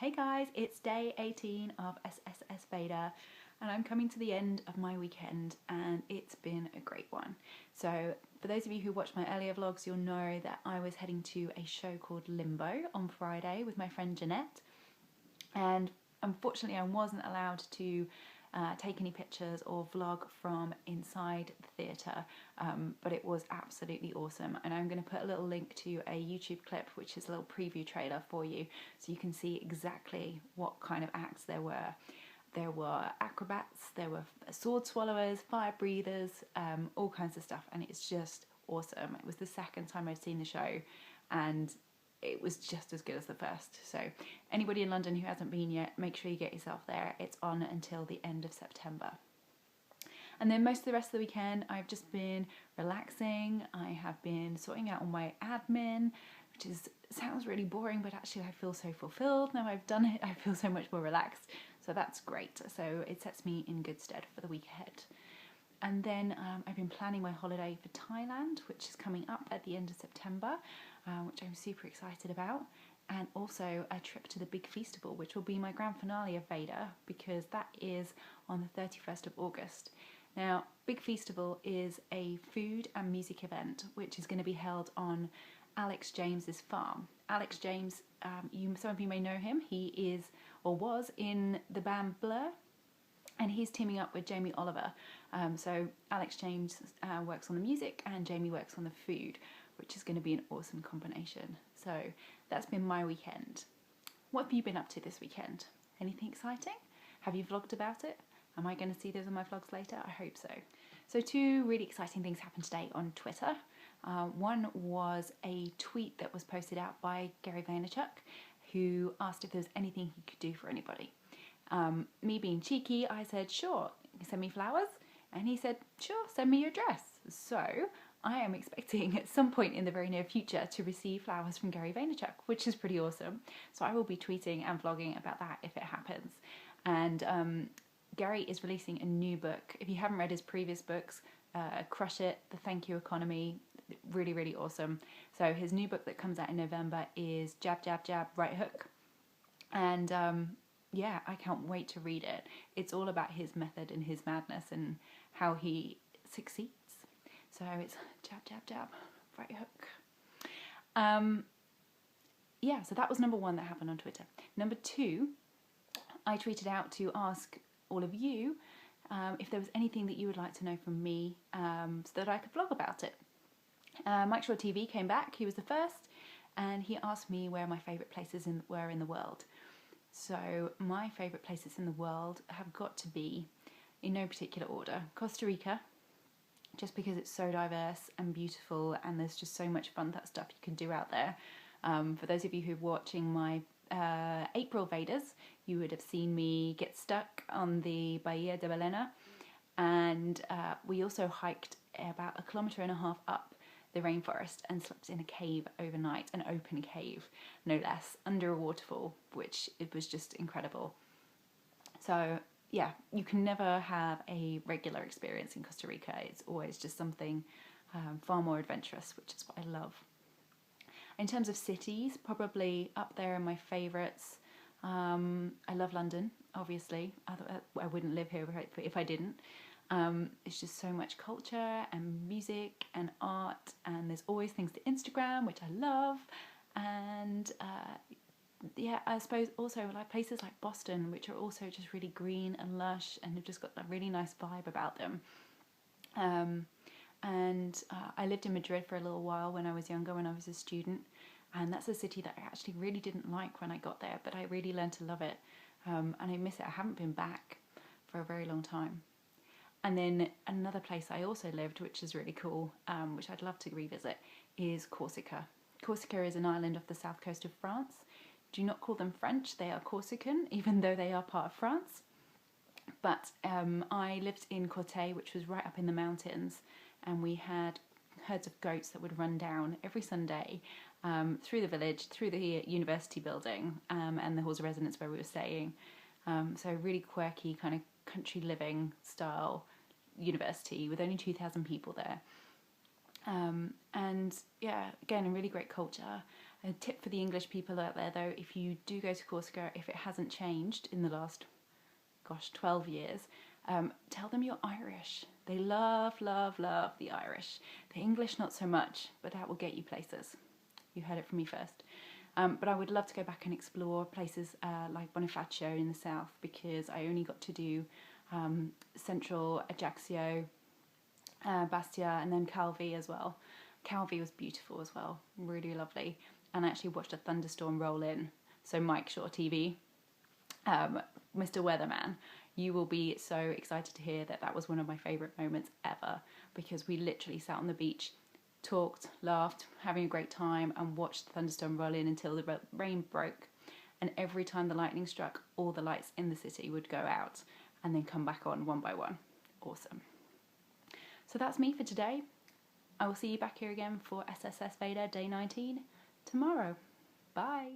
Hey guys, it's day 18 of SSSVEDA and I'm coming to the end of my weekend and it's been a great one. So for those of you who watched my earlier vlogs, you'll know that I was heading to a show called Limbo on Friday with my friend Jeanette, and unfortunately I wasn't allowed to take any pictures or vlog from inside the theatre, but it was absolutely awesome, and I'm going to put a little link to a YouTube clip which is a little preview trailer for you so you can see exactly what kind of acts there were. There were acrobats, there were sword swallowers, fire breathers, all kinds of stuff, and it's just awesome. It was the second time I've seen the show and it was just as good as the first. So anybody in London who hasn't been yet, make sure you get yourself there. It's on until the end of September. And then most of the rest of the weekend I've just been relaxing. I have been sorting out all my admin, which sounds really boring, but actually I feel so fulfilled now I've done it. I feel so much more relaxed, so that's great. So it sets me in good stead for the week ahead. And then I've been planning my holiday for Thailand, which is coming up at the end of September, which I'm super excited about, and also a trip to the Big Feastival, which will be my grand finale of Veda, because that is on the 31st of August. Now, Big Feastival is a food and music event which is going to be held on Alex James's farm. Alex James, some of you may know him. He is or was in the band Blur, and he's teaming up with Jamie Oliver. So Alex James works on the music and Jamie works on the food, which is going to be an awesome combination. So that's been my weekend. What have you been up to this weekend? Anything exciting? Have you vlogged about it? Am I going to see those on my vlogs later? I hope so. So two really exciting things happened today on Twitter. One was a tweet that was posted out by Gary Vaynerchuck, who asked if there was anything he could do for anybody. Me being cheeky, I said, sure, send me flowers. And he said, sure, send me your address. So I am expecting at some point in the very near future to receive flowers from Gary Vaynerchuck, which is pretty awesome. So I will be tweeting and vlogging about that if it happens. And Gary is releasing a new book. If you haven't read his previous books, Crush It, The Thank You Economy, really, really awesome. So his new book that comes out in November is Jab, Jab, Jab, Right Hook. And yeah, I can't wait to read it. It's all about his method and his madness and how he succeeds. So it's jab, jab, jab, right hook. Yeah, so that was number one that happened on Twitter. Number two, I tweeted out to ask all of you if there was anything that you would like to know from me so that I could vlog about it. Mike Shaw TV came back, he was the first, and he asked me where my favourite places were in the world. So my favourite places in the world have got to be, in no particular order, Costa Rica, just because it's so diverse and beautiful and there's just so much fun stuff you can do out there. For those of you who are watching my April Vedas, you would have seen me get stuck on the Bahia de Belena, and we also hiked about 1.5 kilometers up the rainforest and slept in a cave overnight, an open cave no less, under a waterfall, which it was just incredible. So yeah, you can never have a regular experience in Costa Rica. It's always just something far more adventurous, which is what I love. In terms of cities, probably up there are my favourites. I love London, obviously. I wouldn't live here if I didn't. It's just so much culture and music and art, and there's always things to Instagram, which I love. And yeah, I suppose also like places like Boston, which are also just really green and lush and have just got a really nice vibe about them. I lived in Madrid for a little while when I was younger, when I was a student, and that's a city that I actually really didn't like when I got there, but I really learned to love it, and I miss it. I haven't been back for a very long time. And then another place I also lived, which is really cool, which I'd love to revisit, is Corsica. Corsica is an island off the south coast of France. Do not call them French, they are Corsican, even though they are part of France. But I lived in Corte, which was right up in the mountains, and we had herds of goats that would run down every Sunday through the village, through the university building, and the halls of residence where we were staying. So really quirky kind of country living style university with only 2,000 people there. And yeah, again, a really great culture. A tip for the English people out there though, if you do go to Corsica, if it hasn't changed in the last, gosh, 12 years, tell them you're Irish. They love, love, love the Irish. The English not so much, but that will get you places. You heard it from me first. But I would love to go back and explore places like Bonifacio in the south, because I only got to do central Ajaccio, Bastia, and then Calvi as well. Calvi was beautiful as well, really lovely. And I actually watched a thunderstorm roll in. So Mike Shore TV, Mr. Weatherman, you will be so excited to hear that that was one of my favourite moments ever, because we literally sat on the beach, talked, laughed, having a great time, and watched the thunderstorm roll in until the rain broke. And every time the lightning struck, all the lights in the city would go out and then come back on one by one. Awesome. So that's me for today. I will see you back here again for SSSVEDA Day 19 tomorrow. Bye.